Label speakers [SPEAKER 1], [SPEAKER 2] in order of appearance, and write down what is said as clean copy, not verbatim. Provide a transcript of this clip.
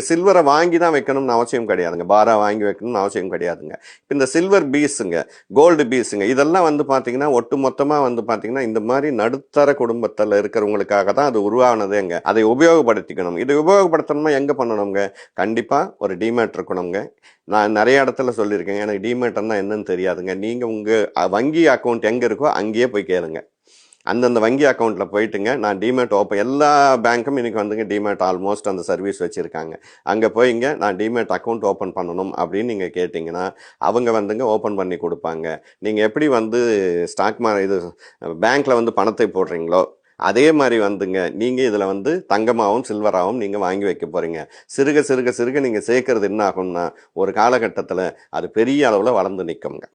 [SPEAKER 1] சில்வரை வாங்கி தான் வைக்கணும்னு அவசியம் கிடையாதுங்க. பாரா வாங்கி வைக்கணும்னு அவசியம் கிடையாதுங்க. இந்த சில்வர் பீஸுங்க, கோல்டு பீஸுங்க, இதெல்லாம் வந்து பார்த்தீங்கன்னா ஒட்டு மொத்தமாக வந்து பார்த்தீங்கன்னா இந்த மாதிரி நடுத்தர குடும்பத்தில் இருக்கிறவங்களுக்காக தான் அது உருவானதேங்க. அதை உபயோகப்படுத்திக்கணும். இதை உபயோகப்படுத்தணுமா எங்கே பண்ணணுங்க? கண்டிப்பாக ஒரு டிமேட் இருக்கணுங்க. நான் நிறைய இடத்துல சொல்லியிருக்கேங்க, எனக்கு டிமேட்னா என்னன்னு தெரியாதுங்க. நீங்கள் உங்கள் வங்கி அக்கௌண்ட் எங்கே இருக்கோ அங்கேயே போய் கேளுங்க. அந்தந்த வங்கி அக்கௌண்ட்டில் போயிட்டுங்க, நான் டிமேட் ஓப்பன், எல்லா பேங்க்கும் இன்றைக்கி வந்துங்க டிமேட் ஆல்மோஸ்ட் அந்த சர்வீஸ் வச்சுருக்காங்க. அங்கே போய்ங்க நான் டிமேட் அக்கௌண்ட் ஓப்பன் பண்ணணும் அப்படின்னு நீங்கள் கேட்டிங்கன்னா அவங்க வந்துங்க ஓப்பன் பண்ணி கொடுப்பாங்க. நீங்கள் எப்படி வந்து இது பேங்க்கில் வந்து பணத்தை போடுறீங்களோ அதே மாதிரி வந்துங்க நீங்கள் இதில் வந்து தங்கமாகவும் சில்வராகவும் நீங்கள் வாங்கி வைக்க போகிறீங்க. சிறுக சிறுக சிறுக நீங்கள் சேர்க்கறது என்ன ஆகும்னா ஒரு காலகட்டத்தில் அது பெரிய அளவில் வளர்ந்து நிற்குங்க.